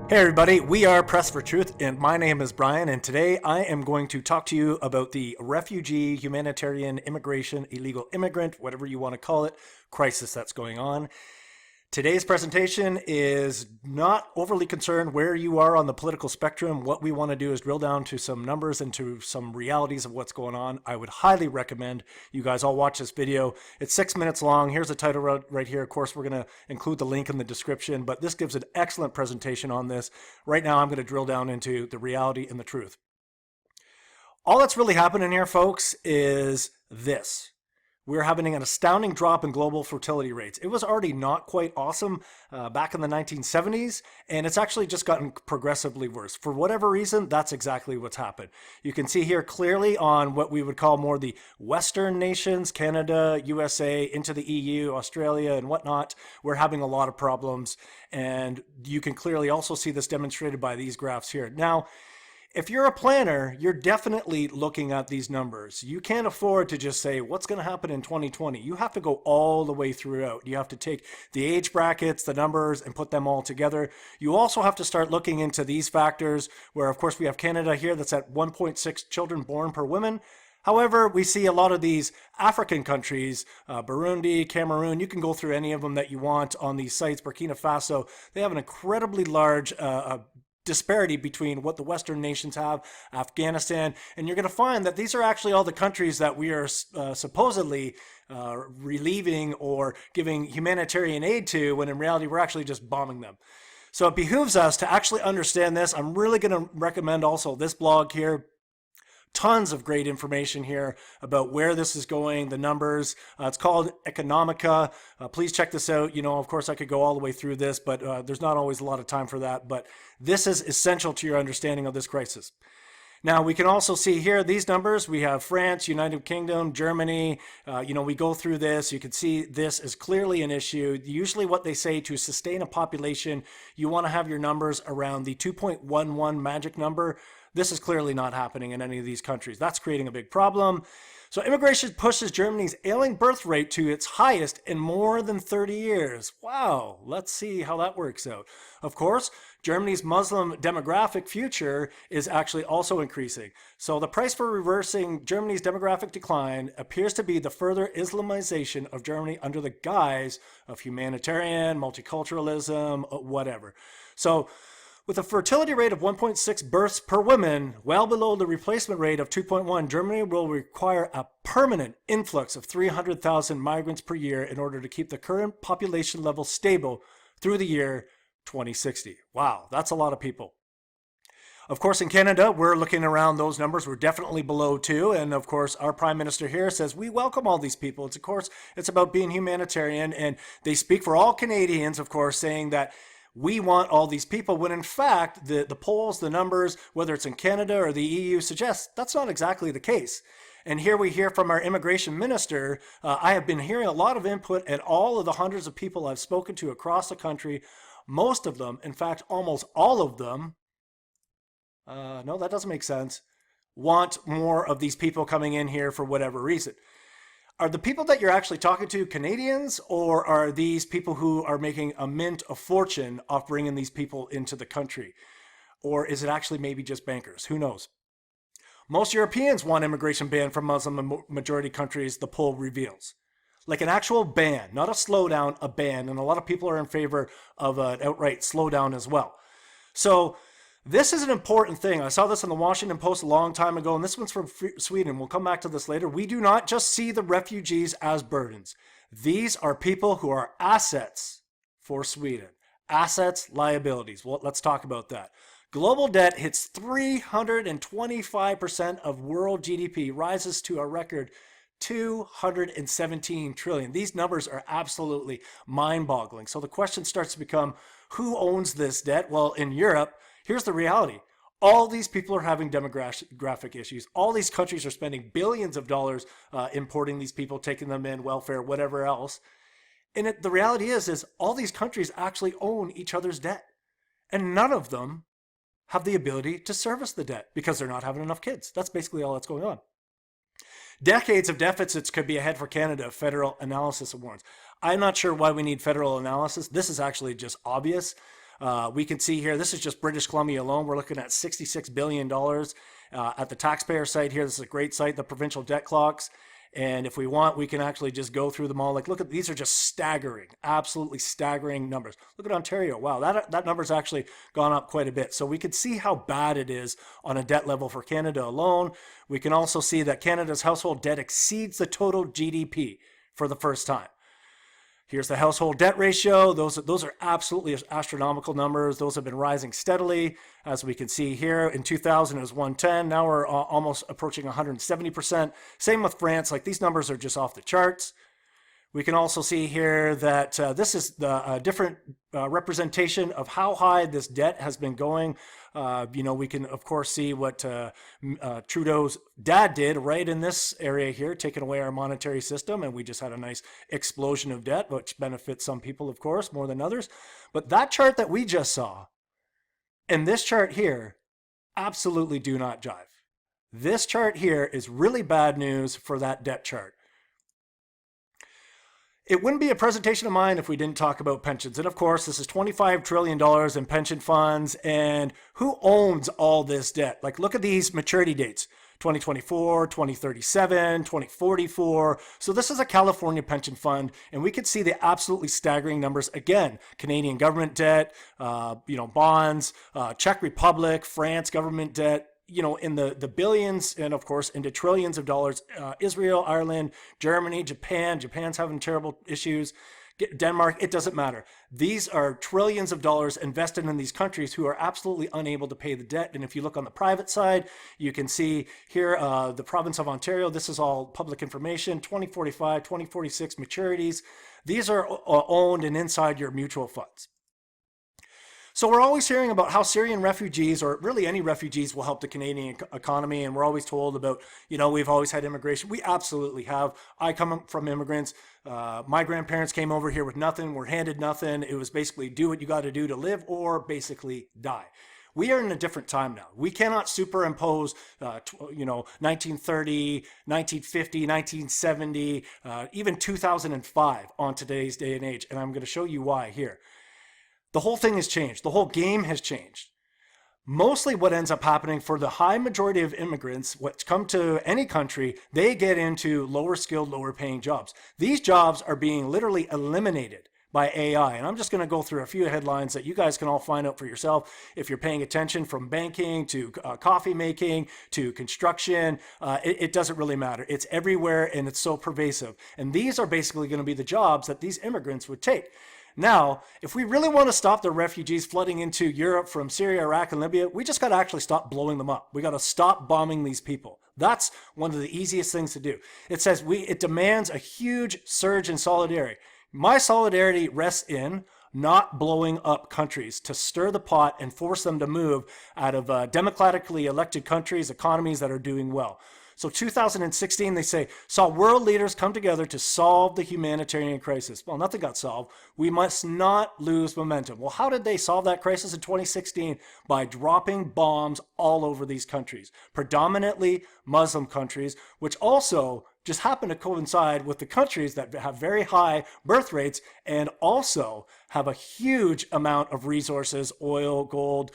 Hey everybody, we are Press for Truth, and my name is Brian, and today I am going to talk to you about the refugee, humanitarian, immigration, illegal immigrant, whatever you want to call it, crisis that's going on. Today's presentation is not overly concerned where you are on the political spectrum. What we want to do is drill down to some numbers and to some realities of what's going on. I would highly recommend you guys all watch this video. It's 6 minutes long. Here's the title right here. Of course, we're going to include the link in the description, but this gives an excellent presentation on this. Right now, I'm going to drill down into the reality and the truth. All that's really happening here, folks, is this. We're having an astounding drop in global fertility rates. It was already not quite awesome back in the 1970s, and it's actually just gotten progressively worse. For whatever reason, that's exactly what's happened. You can see here clearly on what we would call more the Western nations, Canada, USA, into the EU, Australia, and whatnot. We're having a lot of problems, and you can clearly also see this demonstrated by these graphs here. Now, if you're a planner, you're definitely looking at these numbers. You can't afford to just say, what's going to happen in 2020? You have to go all the way throughout. You have to take the age brackets, the numbers, and put them all together. You also have to start looking into these factors where, of course, we have Canada here that's at 1.6 children born per woman. However, we see a lot of these African countries, Burundi, Cameroon, you can go through any of them that you want on these sites, Burkina Faso, they have an incredibly large disparity between what the Western nations have, Afghanistan, and you're going to find that these are actually all the countries that we are supposedly relieving or giving humanitarian aid to, when in reality we're actually just bombing them. So it behooves us to actually understand this. I'm really going to recommend also this blog here. Tons of great information here about where this is going, the numbers. It's called Economica. Please check this out. You know, of course, I could go all the way through this, but there's not always a lot of time for that. But this is essential to your understanding of this crisis. Now, we can also see here these numbers. We have France, United Kingdom, Germany. We go through this. You can see this is clearly an issue. Usually what they say to sustain a population, you want to have your numbers around the 2.11 magic number. This is clearly not happening in any of these countries. That's creating a big problem. So immigration pushes Germany's ailing birth rate to its highest in more than 30 years. Wow, let's see how that works out. Of course, Germany's Muslim demographic future is actually also increasing. So the price for reversing Germany's demographic decline appears to be the further Islamization of Germany under the guise of humanitarian, multiculturalism, whatever. So with a fertility rate of 1.6 births per woman, well below the replacement rate of 2.1, Germany will require a permanent influx of 300,000 migrants per year in order to keep the current population level stable through the year 2060. Wow, that's a lot of people. Of course, in Canada, we're looking around those numbers. We're definitely below 2. And of course, our Prime Minister here says, we welcome all these people. Of course, it's about being humanitarian. And they speak for all Canadians, of course, saying that we want all these people, when in fact, the polls, the numbers, whether it's in Canada or the EU, suggest that's not exactly the case. And here we hear from our immigration minister, I have been hearing a lot of input, and all of the hundreds of people I've spoken to across the country, most of them, in fact, almost all of them, no, that doesn't make sense, want more of these people coming in here for whatever reason. Are the people that you're actually talking to Canadians, or are these people who are making a mint of fortune off bringing these people into the country? Or is it actually maybe just bankers? Who knows? Most Europeans want immigration ban from Muslim majority countries, the poll reveals. Like an actual ban, not a slowdown, a ban. And a lot of people are in favor of an outright slowdown as well. So this is an important thing. I saw this in the Washington Post a long time ago, and this one's from Sweden. We'll come back to this later. We do not just see the refugees as burdens. These are people who are assets for Sweden. Assets, liabilities. Well, let's talk about that. Global debt hits 325% of world GDP, rises to a record 217 trillion. These numbers are absolutely mind-boggling. So the question starts to become, who owns this debt? Well, in Europe, here's the reality. All these people are having demographic issues. All these countries are spending billions of dollars importing these people, taking them in, welfare, whatever else. And the reality is all these countries actually own each other's debt. And none of them have the ability to service the debt because they're not having enough kids. That's basically all that's going on. Decades of deficits could be ahead for Canada, federal analysis warns. I'm not sure why we need federal analysis. This is actually just obvious. We can see here, this is just British Columbia alone. We're looking at $66 billion at the taxpayer site here. This is a great site, the provincial debt clocks. And if we want, we can actually just go through them all. Like, look at, these are just staggering, absolutely staggering numbers. Look at Ontario. Wow, that number's actually gone up quite a bit. So we can see how bad it is on a debt level for Canada alone. We can also see that Canada's household debt exceeds the total GDP for the first time. Here's the household debt ratio. Those are absolutely astronomical numbers. Those have been rising steadily. As we can see here, in 2000 it was 110. Now we're almost approaching 170%. Same with France. Like, these numbers are just off the charts. We can also see here that this is the different representation of how high this debt has been going. We can, of course, see what Trudeau's dad did right in this area here, taking away our monetary system, and we just had a nice explosion of debt, which benefits some people, of course, more than others. But that chart that we just saw and this chart here absolutely do not jive. This chart here is really bad news for that debt chart. It wouldn't be a presentation of mine if we didn't talk about pensions. And of course, this is $25 trillion in pension funds. And who owns all this debt? Like, look at these maturity dates: 2024, 2037, 2044. So this is a California pension fund. And we could see the absolutely staggering numbers. Again, Canadian government debt, bonds, Czech Republic, France government debt, in the billions, and of course into trillions of dollars. Israel, Ireland, Germany, Japan's having terrible issues. Denmark, it doesn't matter. These are trillions of dollars invested in these countries who are absolutely unable to pay the debt. And if you look on the private side, you can see here the province of Ontario. This is all public information: 2045, 2046 maturities. These are owned and inside your mutual funds. So we're always hearing about how Syrian refugees, or really any refugees, will help the Canadian economy. And we're always told about, we've always had immigration. We absolutely have. I come from immigrants. My grandparents came over here with nothing, were handed nothing. It was basically do what you got to do to live, or basically die. We are in a different time now. We cannot superimpose, 1930, 1950, 1970, even 2005 on today's day and age. And I'm going to show you why here. The whole thing has changed. The whole game has changed. Mostly what ends up happening for the high majority of immigrants, what come to any country, they get into lower skilled, lower paying jobs. These jobs are being literally eliminated by AI. And I'm just going to go through a few headlines that you guys can all find out for yourself if you're paying attention, from banking to coffee making to construction. It doesn't really matter. It's everywhere, and it's so pervasive. And these are basically going to be the jobs that these immigrants would take. Now, if we really want to stop the refugees flooding into Europe from Syria, Iraq, and Libya, we just got to actually stop blowing them up. We got to stop bombing these people. That's one of the easiest things to do. It says it demands a huge surge in solidarity. My solidarity rests in not blowing up countries to stir the pot and force them to move out of democratically elected countries, economies that are doing well. So 2016, they say, saw world leaders come together to solve the humanitarian crisis. Well, nothing got solved. We must not lose momentum. Well, how did they solve that crisis in 2016? By dropping bombs all over these countries, predominantly Muslim countries, which also just happen to coincide with the countries that have very high birth rates and also have a huge amount of resources: oil, gold,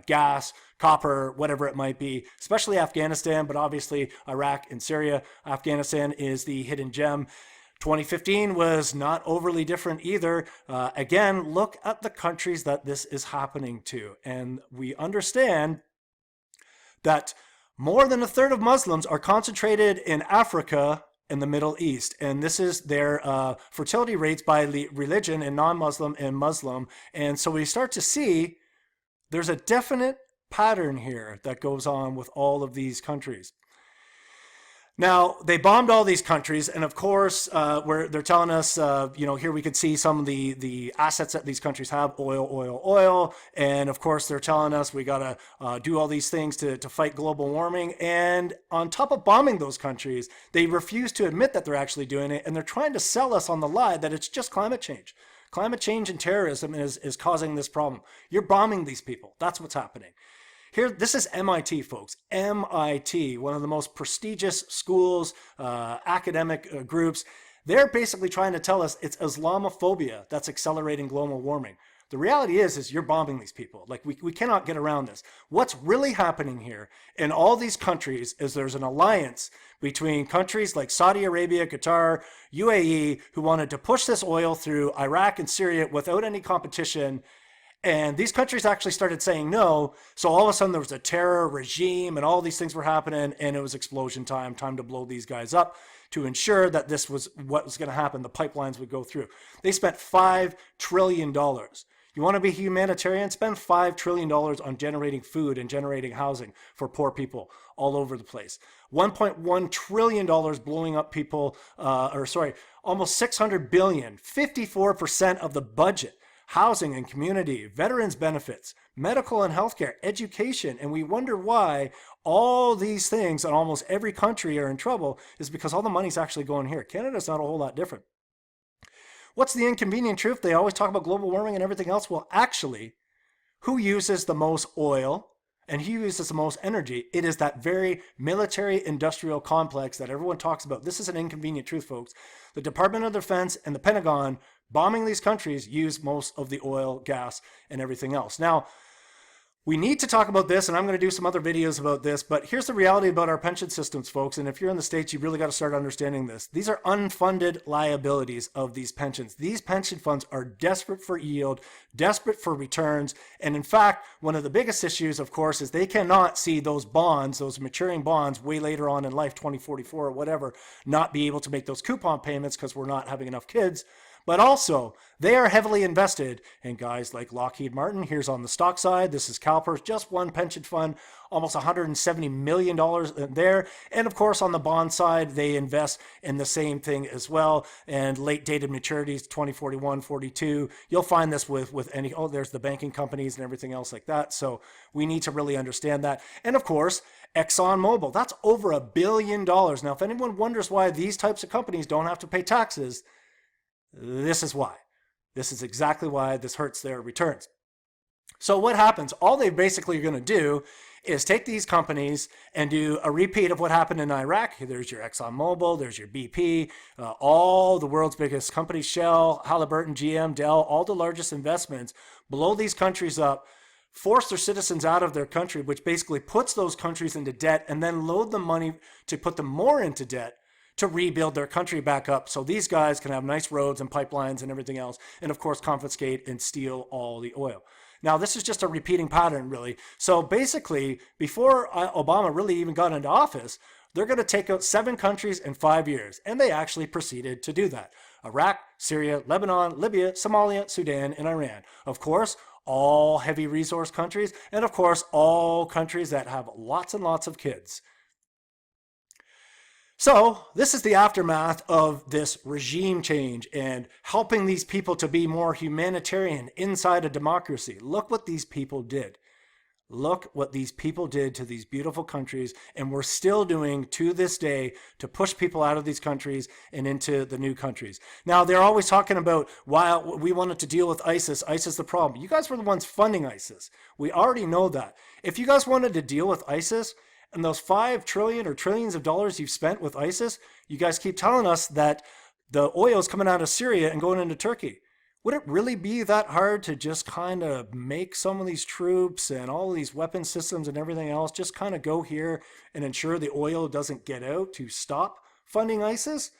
gas, copper, whatever it might be, especially Afghanistan, but obviously Iraq and Syria. Afghanistan is the hidden gem. 2015 was not overly different either. Again, look at the countries that this is happening to, and we understand that more than a third of Muslims are concentrated in Africa and the Middle East. And this is their fertility rates by religion, and non-Muslim and Muslim. And so we start to see there's a definite pattern here that goes on with all of these countries. Now, they bombed all these countries, and of course, where they're telling us, here we could see some of the assets that these countries have: oil, and of course, they're telling us we gotta do all these things to fight global warming. And on top of bombing those countries, they refuse to admit that they're actually doing it, and they're trying to sell us on the lie that it's just climate change. Climate change and terrorism is causing this problem. You're bombing these people. That's what's happening. Here, this is MIT, folks. MIT, one of the most prestigious schools, academic groups. They're basically trying to tell us it's Islamophobia that's accelerating global warming. The reality is you're bombing these people. Like we cannot get around this. What's really happening here in all these countries is there's an alliance between countries like Saudi Arabia, Qatar, UAE, who wanted to push this oil through Iraq and Syria without any competition. And these countries actually started saying no. So all of a sudden there was a terror regime and all these things were happening, and it was explosion time to blow these guys up to ensure that this was what was going to happen. The pipelines would go through. They spent $5 trillion. You want to be humanitarian? Spend $5 trillion on generating food and generating housing for poor people all over the place. $1.1 trillion blowing up people, almost 600 billion, 54% of the budget. Housing and community, veterans benefits, medical and healthcare, education. And we wonder why all these things in almost every country are in trouble is because all the money's actually going here. Canada's not a whole lot different. What's the inconvenient truth? They always talk about global warming and everything else. Well, actually, who uses the most oil and who uses the most energy? It is that very military industrial complex that everyone talks about. This is an inconvenient truth, folks. The Department of Defense and the Pentagon bombing these countries use most of the oil, gas, and everything else. Now, we need to talk about this, and I'm going to do some other videos about this, but here's the reality about our pension systems, folks, and if you're in the States, you've really got to start understanding this. These are unfunded liabilities of these pensions. These pension funds are desperate for yield, desperate for returns, and in fact, one of the biggest issues, of course, is they cannot see those bonds, those maturing bonds way later on in life, 2044 or whatever, not be able to make those coupon payments because we're not having enough kids. But also, they are heavily invested in guys like Lockheed Martin. Here's on the stock side. This is CalPERS, just one pension fund, almost $170 million there. And of course, on the bond side, they invest in the same thing as well. And late dated maturities, 2041, 42. You'll find this with any, there's the banking companies and everything else like that. So we need to really understand that. And of course, ExxonMobil, that's over $1 billion. Now, if anyone wonders why these types of companies don't have to pay taxes, this is why. This is exactly why this hurts their returns. So what happens? All they basically are going to do is take these companies and do a repeat of what happened in Iraq. There's your ExxonMobil, there's your BP, all the world's biggest companies, Shell, Halliburton, GM, Dell, all the largest investments, blow these countries up, force their citizens out of their country, which basically puts those countries into debt, and then load the money to put them more into debt to rebuild their country back up so these guys can have nice roads and pipelines and everything else, and of course confiscate and steal all the oil. Now, this is just a repeating pattern, really. So basically, before Obama really even got into office, they're going to take out 7 countries in 5 years, and they actually proceeded to do that. Iraq, Syria, Lebanon, Libya, Somalia, Sudan, and Iran. Of course, all heavy resource countries, and of course, all countries that have lots and lots of kids. So this is the aftermath of this regime change and helping these people to be more humanitarian inside a democracy. Look what these people did. Look what these people did to these beautiful countries, and we're still doing to this day to push people out of these countries and into the new countries. Now, they're always talking about why we wanted to deal with ISIS. ISIS is the problem. You guys were the ones funding ISIS. We already know that. If you guys wanted to deal with ISIS, and those $5 trillion or trillions of dollars you've spent with ISIS, you guys keep telling us that the oil is coming out of Syria and going into Turkey. Would it really be that hard to just kind of make some of these troops and all these weapon systems and everything else just kind of go here and ensure the oil doesn't get out to stop funding ISIS?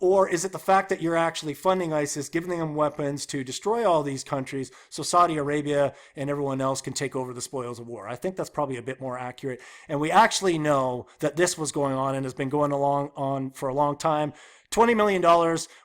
Or is it the fact that you're actually funding ISIS, giving them weapons to destroy all these countries so Saudi Arabia and everyone else can take over the spoils of war? I think that's probably a bit more accurate. And we actually know that this was going on and has been going on for a long time. $20 million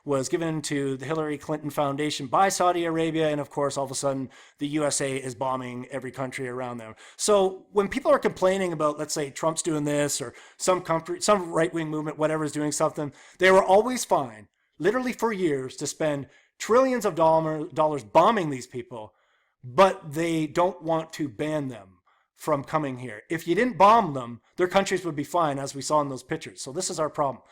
was given to the Hillary Clinton Foundation by Saudi Arabia, and of course, all of a sudden, the USA is bombing every country around them. So when people are complaining about, let's say, Trump's doing this, or some country, some right-wing movement, whatever, is doing something, they were always fine, literally for years, to spend trillions of dollars bombing these people, but they don't want to ban them from coming here. If you didn't bomb them, their countries would be fine, as we saw in those pictures. So this is our problem.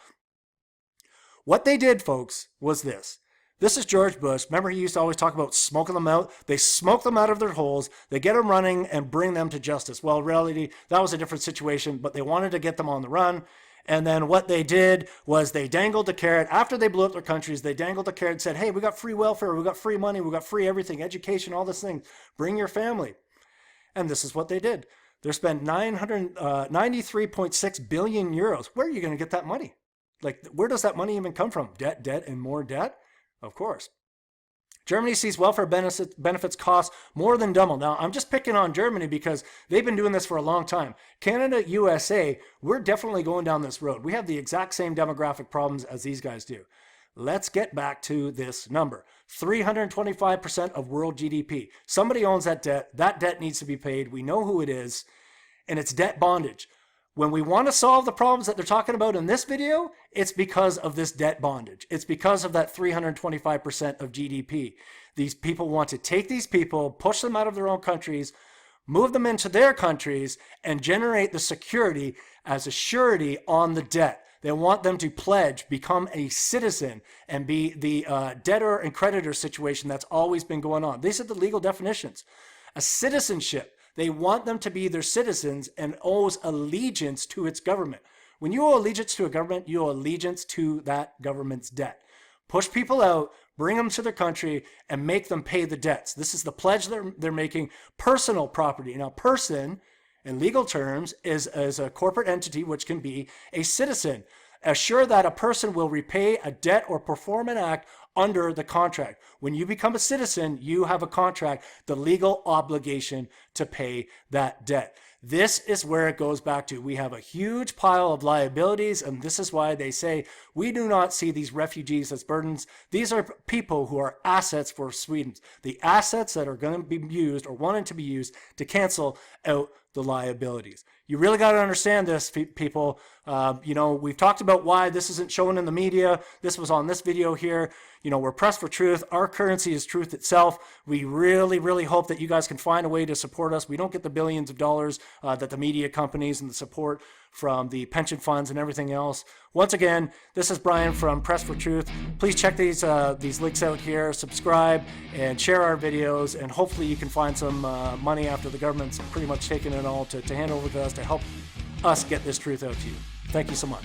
What they did, folks, was this. This is George Bush. Remember, he used to always talk about smoking them out. They smoke them out of their holes. They get them running and bring them to justice. Well, in reality, that was a different situation, but they wanted to get them on the run. And then what they did was they dangled the carrot. After they blew up their countries, they dangled the carrot and said, hey, we got free welfare, we got free money, we got free everything, education, all this thing. Bring your family. And this is what they did. They spent 993.6 billion euros. Where are you going to get that money? Like, where does that money even come from? Debt, debt, and more debt? Of course. Germany sees welfare benefits costs more than double. Now, I'm just picking on Germany because they've been doing this for a long time. Canada, USA, we're definitely going down this road. We have the exact same demographic problems as these guys do. Let's get back to this number. 325% of world GDP. Somebody owns that debt. That debt needs to be paid. We know who it is, and it's debt bondage. When we want to solve the problems that they're talking about in this video, it's because of this debt bondage. It's because of that 325% of GDP. These people want to take these people, push them out of their own countries, move them into their countries, and generate the security as a surety on the debt. They want them to pledge, become a citizen, and be the debtor and creditor situation that's always been going on. These are the legal definitions. A citizenship. They want them to be their citizens and owes allegiance to its government. When you owe allegiance to a government, you owe allegiance to that government's debt. Push people out, bring them to their country, and make them pay the debts. This is the pledge they're making. Personal property. Now, person, in legal terms, is a corporate entity which can be a citizen. Assure that a person will repay a debt or perform an act under the contract. When you become a citizen, you have a contract, the legal obligation to pay that debt. This is where it goes back to. We have a huge pile of liabilities, and this is why they say we do not see these refugees as burdens. These are people who are assets for Sweden. The assets that are going to be used or wanted to be used to cancel out the liabilities. You really got to understand this, people. We've talked about why this isn't shown in the media. This was on this video here. We're pressed for truth. Our currency is truth itself. We really, really hope that you guys can find a way to support us. We don't get the billions of dollars that the media companies and the support from the pension funds and everything else. Once again, this is Brian from Press for Truth. Please check these links out here, subscribe, and share our videos, and hopefully you can find some money after the government's pretty much taken it all to hand over to us to help us get this truth out to you. Thank you so much.